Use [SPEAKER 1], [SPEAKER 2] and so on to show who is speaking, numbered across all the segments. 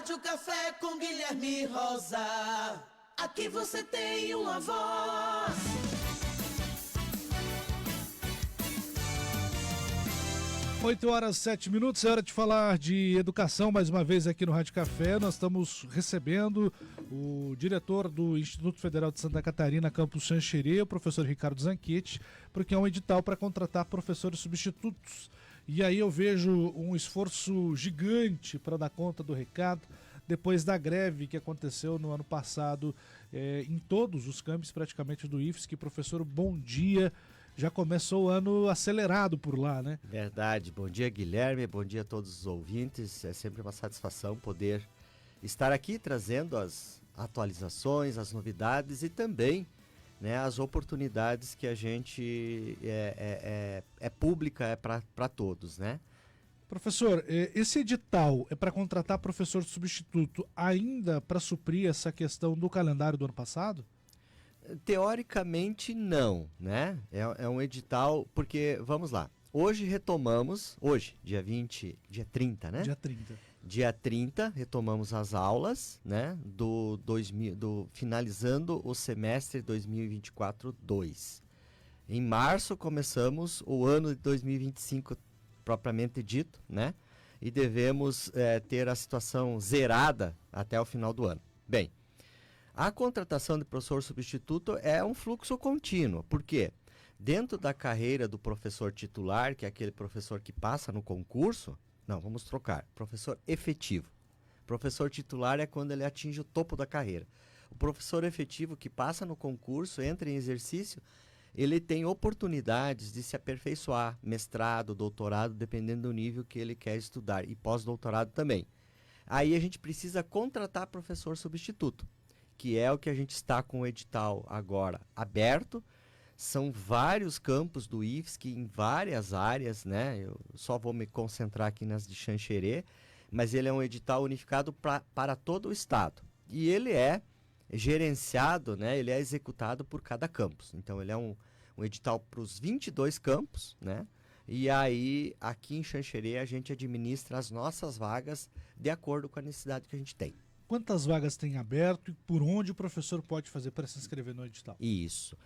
[SPEAKER 1] Rádio Café com Guilherme Rosa. Aqui você tem uma voz.
[SPEAKER 2] Oito horas, 7 minutos, é hora de falar de educação mais uma vez aqui no Rádio Café. Nós estamos recebendo o diretor do Instituto Federal de Santa Catarina, Campus Xanxerê, o professor Ricardo Zanquetti, porque é um edital para contratar professores substitutos. E aí eu vejo um esforço gigante para dar conta do recado, depois da greve que aconteceu no ano passado em todos os campos praticamente do IFSC. Professor, bom dia. Já começou o ano acelerado por lá, né?
[SPEAKER 3] Verdade. Bom dia, Guilherme. Bom dia a todos os ouvintes. É sempre uma satisfação poder estar aqui trazendo as atualizações, as novidades e também, né, as oportunidades que a gente é pública, é para todos, né?
[SPEAKER 2] Professor, esse edital é para contratar professor substituto ainda para suprir essa questão do calendário do ano passado?
[SPEAKER 3] Teoricamente não, né? É um edital, porque, vamos lá, hoje retomamos, dia 30, né?
[SPEAKER 2] Dia 30.
[SPEAKER 3] Dia 30, retomamos as aulas, né? Finalizando o semestre 2024-2. Em março começamos o ano de 2025 propriamente dito, né? E devemos ter a situação zerada até o final do ano. Bem, a contratação de professor substituto é um fluxo contínuo. Por quê? Dentro da carreira do professor titular, que é aquele professor que passa no concurso, não, vamos trocar, professor efetivo. Professor titular é quando ele atinge o topo da carreira. O professor efetivo que passa no concurso, entra em exercício, ele tem oportunidades de se aperfeiçoar, mestrado, doutorado, dependendo do nível que ele quer estudar, e pós-doutorado também. Aí a gente precisa contratar professor substituto, que é o que a gente está com o edital agora aberto. São vários campos do IFSC em várias áreas, né? Eu só vou me concentrar aqui nas de Xanxerê, mas ele é um edital unificado para todo o estado. E ele é gerenciado, né? Ele é executado por cada campus. Então ele é um edital para os 22 campos, né? E aí, aqui em Xanxerê, a gente administra as nossas vagas de acordo com a necessidade que a gente tem.
[SPEAKER 2] Quantas vagas tem aberto e por onde o professor pode fazer para se inscrever no edital?
[SPEAKER 3] Isso.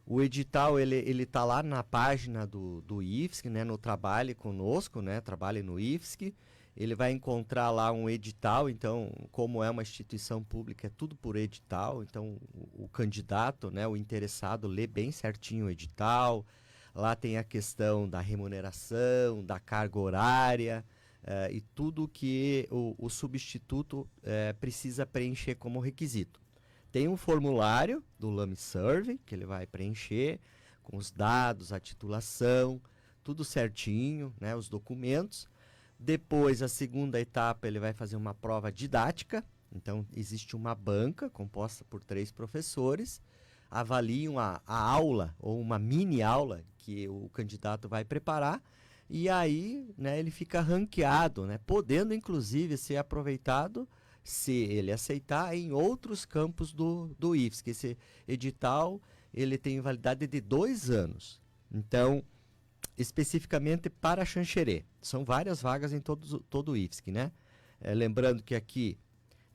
[SPEAKER 3] O edital, ele tá lá na página do IFSC, né, no Trabalhe Conosco, né, Trabalhe no IFSC. Ele vai encontrar lá um edital. Então, como é uma instituição pública, é tudo por edital. Então, o candidato, né, o interessado, lê bem certinho o edital. Lá tem a questão da remuneração, da carga horária, e tudo que o substituto precisa preencher como requisito. Tem um formulário do Lame Survey que ele vai preencher com os dados, a titulação, tudo certinho, né, os documentos. Depois, a segunda etapa, ele vai fazer uma prova didática. Então, existe uma banca composta por 3 professores, avaliam a aula ou uma mini aula que o candidato vai preparar. E aí, né, ele fica ranqueado, né, podendo inclusive ser aproveitado, se ele aceitar, em outros campos do IFSC. Esse edital, ele tem validade de 2 anos. Então, especificamente para Xanxerê, são várias vagas em todo o IFSC, né? Lembrando que aqui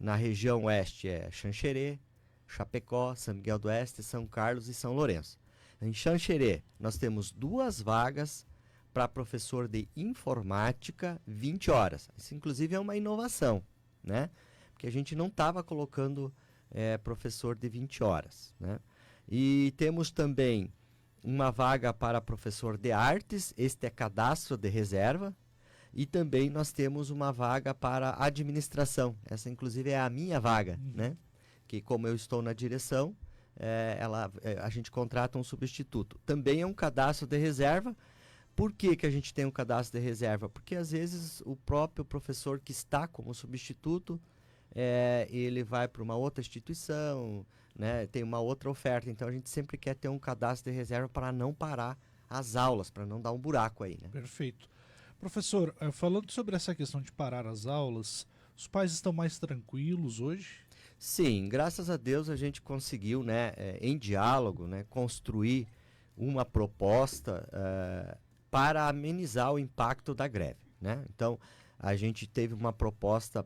[SPEAKER 3] na região oeste é Xanxerê, Chapecó, São Miguel do Oeste, São Carlos e São Lourenço. Em Xanxerê, nós temos 2 vagas para professor de informática, 20 horas. Isso, inclusive, é uma inovação, né? Porque a gente não estava colocando professor de 20 horas, né? E temos também uma vaga para professor de artes. Este é cadastro de reserva. E também nós temos uma vaga para administração. Essa, inclusive, é a minha vaga, né? Que, como eu estou na direção, a gente contrata um substituto. Também é um cadastro de reserva. Por que a gente tem um cadastro de reserva? Porque às vezes o próprio professor que está como substituto, ele vai para uma outra instituição, né, tem uma outra oferta. Então a gente sempre quer ter um cadastro de reserva para não parar as aulas, para não dar um buraco aí, né?
[SPEAKER 2] Perfeito. Professor, falando sobre essa questão de parar as aulas, os pais estão mais tranquilos hoje?
[SPEAKER 3] Sim, graças a Deus a gente conseguiu, né, em diálogo, né, construir uma proposta para amenizar o impacto da greve, né? Então, a gente teve uma proposta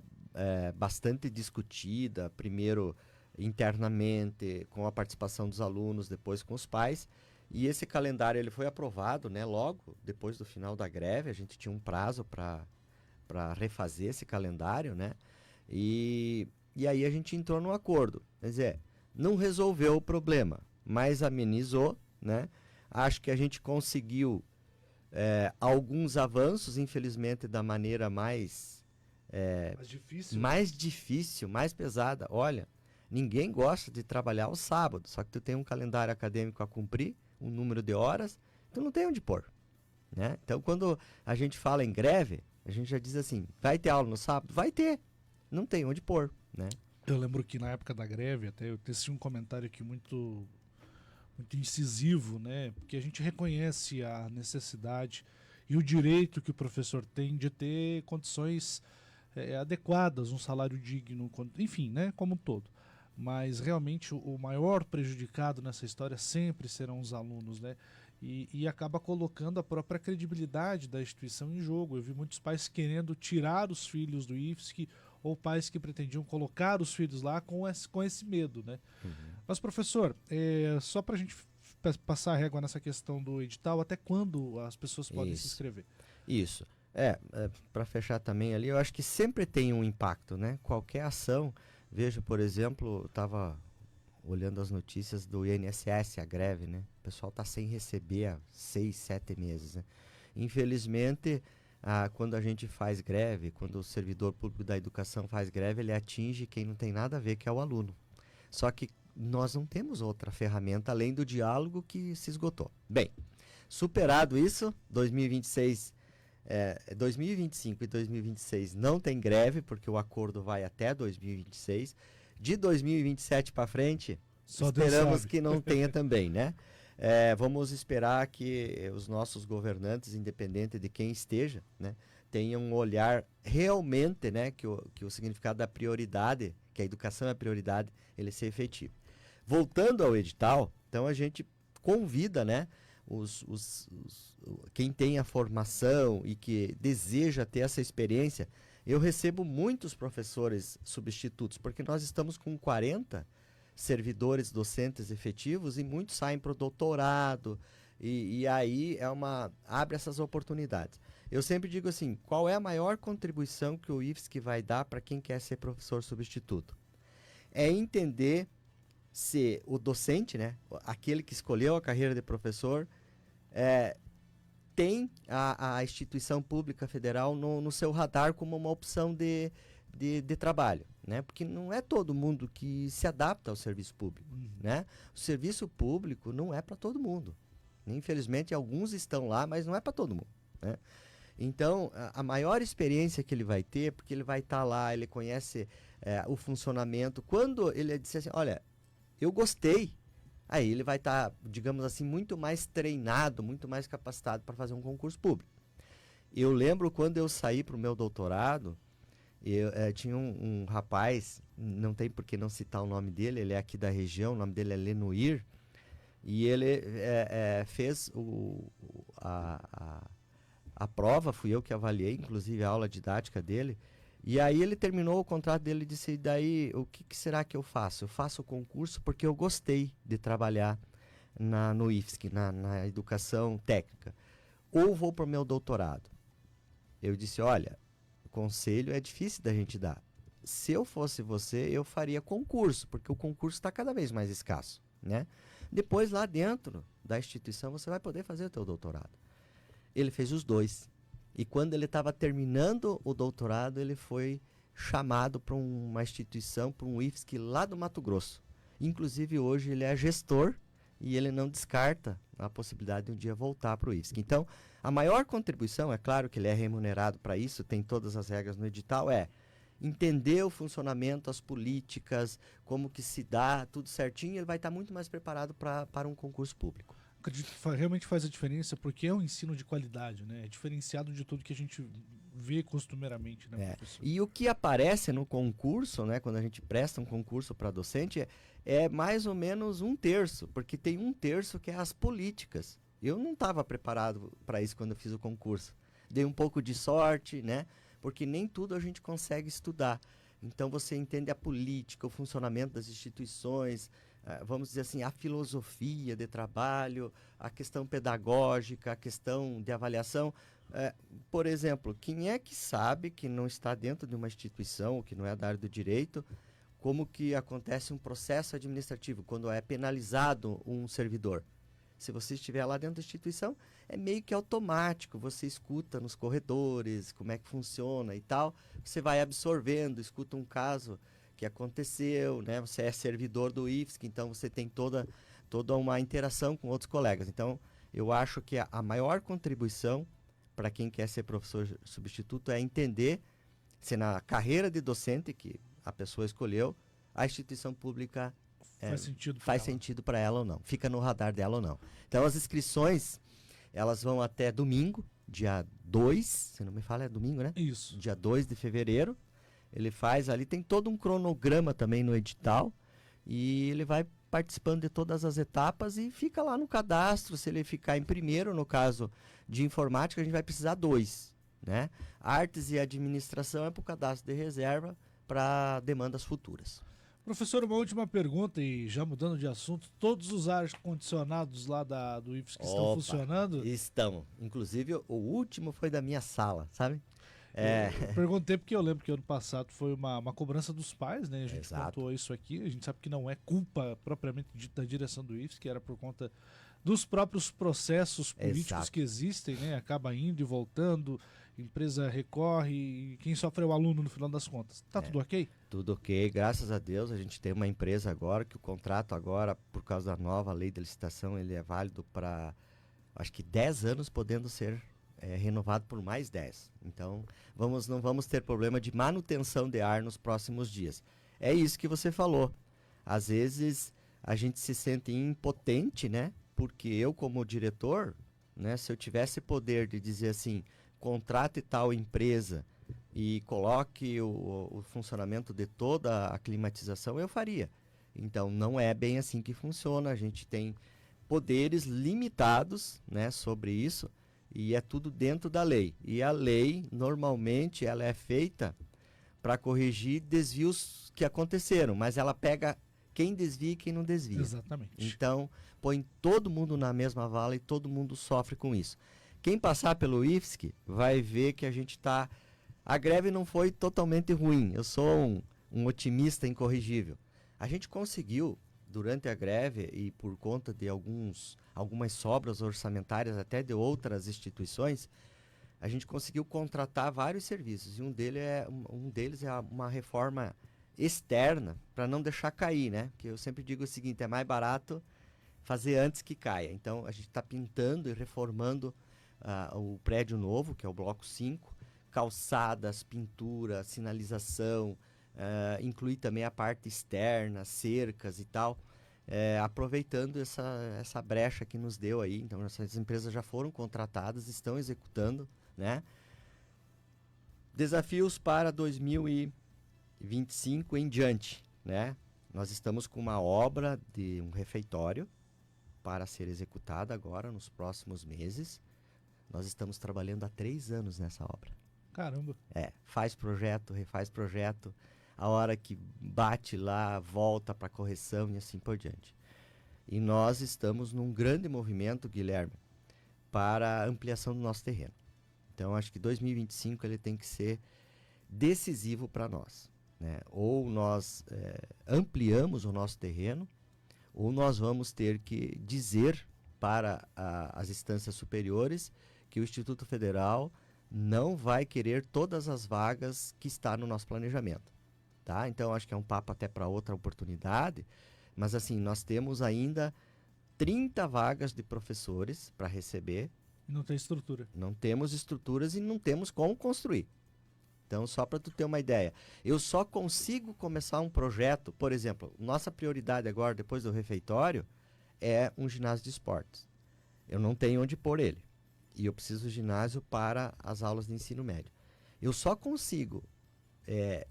[SPEAKER 3] bastante discutida, primeiro internamente, com a participação dos alunos, depois com os pais. E esse calendário ele foi aprovado, né, logo depois do final da greve. A gente tinha um prazo para refazer esse calendário, né? E aí a gente entrou num acordo. Quer dizer, não resolveu o problema, mas amenizou, né? Acho que a gente conseguiu alguns avanços, infelizmente, da maneira mais
[SPEAKER 2] difícil.
[SPEAKER 3] Mais difícil, mais pesada. Olha, ninguém gosta de trabalhar ao sábado, só que tu tem um calendário acadêmico a cumprir, um número de horas, tu não tem onde pôr, né? Então, quando a gente fala em greve, a gente já diz assim, vai ter aula no sábado? Vai ter, não tem onde pôr, né?
[SPEAKER 2] Eu lembro que na época da greve, até eu teci um comentário aqui muito incisivo, né? Porque a gente reconhece a necessidade e o direito que o professor tem de ter condições adequadas, um salário digno, enfim, né? Como um todo. Mas realmente o maior prejudicado nessa história sempre serão os alunos, né? E acaba colocando a própria credibilidade da instituição em jogo. Eu vi muitos pais querendo tirar os filhos do IFSC ou pais que pretendiam colocar os filhos lá com esse medo, né? Uhum. Mas, professor, só para a gente passar a régua nessa questão do edital, até quando as pessoas podem se inscrever?
[SPEAKER 3] Isso. Para fechar também ali, eu acho que sempre tem um impacto, né? Qualquer ação, veja, por exemplo, eu estava olhando as notícias do INSS, a greve, né? O pessoal está sem receber há 6, 7 meses, né? Infelizmente, quando a gente faz greve, quando o servidor público da educação faz greve, ele atinge quem não tem nada a ver, que é o aluno. Só que nós não temos outra ferramenta além do diálogo que se esgotou. Bem, superado isso, 2026, 2025 e 2026 não tem greve, porque o acordo vai até 2026. De 2027 para frente,
[SPEAKER 2] só
[SPEAKER 3] esperamos que não tenha também, né? Vamos esperar que os nossos governantes, independente de quem esteja, né, tenham um olhar realmente, né, que o significado da prioridade, que a educação é a prioridade, ele ser efetivo. Voltando ao edital, então a gente convida, né, quem tem a formação e que deseja ter essa experiência. Eu recebo muitos professores substitutos, porque nós estamos com 40 servidores docentes efetivos e muitos saem para o doutorado, e aí abre essas oportunidades. Eu sempre digo assim, qual é a maior contribuição que o IFSC vai dar para quem quer ser professor substituto? É entender se o docente, né, aquele que escolheu a carreira de professor, tem a instituição pública federal no seu radar como uma opção de trabalho, né? Porque não é todo mundo que se adapta ao serviço público, né? O serviço público não é para todo mundo. Infelizmente, alguns estão lá, mas não é para todo mundo, né? Então, a maior experiência que ele vai ter, porque ele vai estar lá, ele conhece o funcionamento. Quando ele disser assim, olha, eu gostei, aí ele vai estar, digamos assim, muito mais treinado, muito mais capacitado para fazer um concurso público. Eu lembro quando eu saí para o meu doutorado, tinha um rapaz, não tem por que não citar o nome dele, ele é aqui da região, o nome dele é Lenoir, e ele fez a prova, fui eu que avaliei, inclusive a aula didática dele, e aí ele terminou o contrato dele e disse, daí, o que será que eu faço? Eu faço o concurso porque eu gostei de trabalhar no IFSC, na educação técnica, ou vou para o meu doutorado? Eu disse, olha, o conselho é difícil da gente dar. Se eu fosse você, eu faria concurso, porque o concurso está cada vez mais escasso, né? Depois, lá dentro da instituição, você vai poder fazer o teu doutorado. Ele fez os dois. E quando ele estava terminando o doutorado, ele foi chamado para uma instituição, para um IFSC lá do Mato Grosso. Inclusive, hoje ele é gestor e ele não descarta a possibilidade de um dia voltar para o IFSC. Então, a maior contribuição, é claro que ele é remunerado para isso, tem todas as regras no edital, entender o funcionamento, as políticas, como que se dá, tudo certinho, ele vai estar muito mais preparado para um concurso público.
[SPEAKER 2] Acredito que realmente faz a diferença, porque é um ensino de qualidade, né? É diferenciado de tudo que a gente vê costumeiramente, né, professor?
[SPEAKER 3] E o que aparece no concurso, né, quando a gente presta um concurso para docente, é mais ou menos 1/3, porque tem 1/3 que é as políticas. Eu não estava preparado para isso quando eu fiz o concurso. Dei um pouco de sorte, né? Porque nem tudo a gente consegue estudar. Então você entende a política, o funcionamento das instituições, vamos dizer assim, a filosofia de trabalho, a questão pedagógica, a questão de avaliação. Por exemplo, quem é que sabe que não está dentro de uma instituição, ou que não é da área do direito, como que acontece um processo administrativo, quando é penalizado um servidor? Se você estiver lá dentro da instituição, é meio que automático, você escuta nos corredores, como é que funciona e tal, você vai absorvendo, escuta um caso que aconteceu, né? Você é servidor do IFSC, então você tem toda uma interação com outros colegas. Então, eu acho que a maior contribuição para quem quer ser professor substituto é entender se na carreira de docente que a pessoa escolheu, a instituição pública faz sentido para ela ou não, fica no radar dela ou não. Então as inscrições, elas vão até domingo, dia 2, se não me fala, é domingo, né?
[SPEAKER 2] Isso.
[SPEAKER 3] Dia 2 de fevereiro, ele faz ali, tem todo um cronograma também no edital, e ele vai participando de todas as etapas e fica lá no cadastro. Se ele ficar em primeiro, no caso de informática, a gente vai precisar 2, né? Artes e administração é para o cadastro de reserva para demandas futuras.
[SPEAKER 2] Professor, uma última pergunta, e já mudando de assunto, todos os ar-condicionados lá do IFSC estão funcionando?
[SPEAKER 3] Estão. Inclusive, o último foi da minha sala, sabe?
[SPEAKER 2] Eu perguntei porque eu lembro que ano passado foi uma cobrança dos pais, né? A gente pontuou isso aqui, a gente sabe que não é culpa propriamente da direção do IFSC, que era por conta dos próprios processos políticos que existem, né? Acaba indo e voltando, empresa recorre, e quem sofre é o aluno no final das contas. Tá tudo ok?
[SPEAKER 3] Tudo ok, graças a Deus. A gente tem uma empresa agora que o contrato agora, por causa da nova lei de licitação, ele é válido para, acho que 10 anos, podendo ser renovado por mais 10. Então, não vamos ter problema de manutenção de ar nos próximos dias. É isso que você falou. Às vezes, a gente se sente impotente, né? Porque eu, como diretor, né, se eu tivesse poder de dizer assim, contrate tal empresa e coloque o funcionamento de toda a climatização, eu faria. Então, não é bem assim que funciona. A gente tem poderes limitados, né, sobre isso, e é tudo dentro da lei. E a lei, normalmente, ela é feita para corrigir desvios que aconteceram, mas ela pega quem desvia e quem não desvia.
[SPEAKER 2] Exatamente.
[SPEAKER 3] Então, põe todo mundo na mesma vala e todo mundo sofre com isso. Quem passar pelo IFSC vai ver que a gente está... A greve não foi totalmente ruim. Eu sou um otimista incorrigível. A gente conseguiu, durante a greve e por conta de algumas sobras orçamentárias até de outras instituições, a gente conseguiu contratar vários serviços. E um deles é uma reforma externa, para não deixar cair, né? Porque eu sempre digo o seguinte, é mais barato fazer antes que caia. Então, a gente está pintando e reformando o prédio novo, que é o bloco 5, calçadas, pintura, sinalização, inclui também a parte externa, cercas e tal, aproveitando essa brecha que nos deu aí. Então, essas empresas já foram contratadas, estão executando, né? Desafios para 2025 em diante, né? Nós estamos com uma obra de um refeitório para ser executada agora nos próximos meses. Nós estamos trabalhando há 3 anos nessa obra.
[SPEAKER 2] Caramba.
[SPEAKER 3] Faz projeto, refaz projeto, a hora que bate lá, volta para correção e assim por diante. E nós estamos num grande movimento, Guilherme, para a ampliação do nosso terreno. Então, acho que 2025 ele tem que ser decisivo para nós, né? Ou nós ampliamos o nosso terreno, ou nós vamos ter que dizer para as instâncias superiores que o Instituto Federal não vai querer todas as vagas que está no nosso planejamento, tá? Então, acho que é um papo até para outra oportunidade, mas assim, nós temos ainda 30 vagas de professores para receber.
[SPEAKER 2] Não tem estrutura.
[SPEAKER 3] Não temos estruturas e não temos como construir. Então, só para tu ter uma ideia, eu só consigo começar um projeto, por exemplo, nossa prioridade agora, depois do refeitório, é um ginásio de esportes. Eu não tenho onde pôr ele. E eu preciso de ginásio para as aulas de ensino médio. Eu só consigo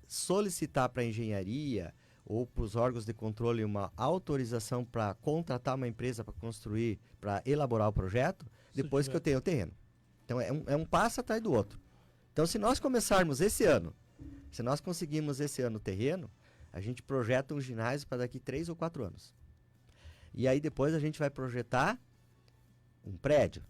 [SPEAKER 3] solicitar para a engenharia ou para os órgãos de controle uma autorização para contratar uma empresa para construir, para elaborar o projeto, depois que eu tenho o terreno. Então, é um passo atrás do outro. Então, se nós começarmos esse ano Se nós conseguirmos esse ano o terreno, a gente projeta um ginásio para daqui 3 ou 4 anos. E aí depois a gente vai projetar um prédio,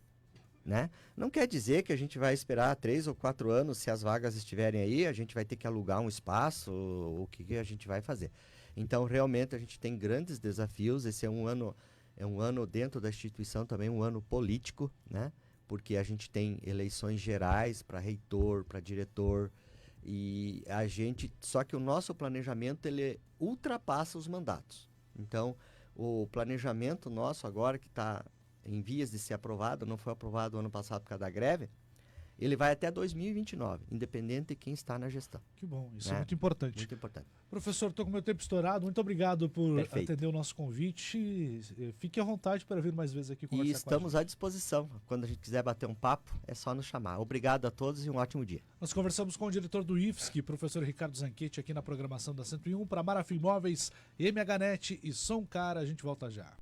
[SPEAKER 3] né? Não quer dizer que a gente vai esperar 3 ou 4 anos, se as vagas estiverem aí, a gente vai ter que alugar um espaço, o que a gente vai fazer. Então, realmente, a gente tem grandes desafios. Esse é um ano dentro da instituição também, um ano político, né? Porque a gente tem eleições gerais para reitor, para diretor, e só que o nosso planejamento, ele ultrapassa os mandatos. Então, o planejamento nosso agora, que está em vias de ser aprovado, não foi aprovado ano passado por causa da greve, ele vai até 2029, independente de quem está na gestão.
[SPEAKER 2] Que bom, isso é muito importante.
[SPEAKER 3] Muito importante.
[SPEAKER 2] Professor, estou com o meu tempo estourado. Muito obrigado por
[SPEAKER 3] Perfeito.
[SPEAKER 2] atender o nosso convite. Fique à vontade para vir mais vezes aqui conversar
[SPEAKER 3] E
[SPEAKER 2] com a
[SPEAKER 3] estamos
[SPEAKER 2] gente.
[SPEAKER 3] à disposição. Quando a gente quiser bater um papo, é só nos chamar. Obrigado a todos e um ótimo dia.
[SPEAKER 2] Nós conversamos com o diretor do IFSC, professor Ricardo Zanquetti, aqui na programação da 101 para Marafim Imóveis, MHNet e Som Cara. A gente volta já.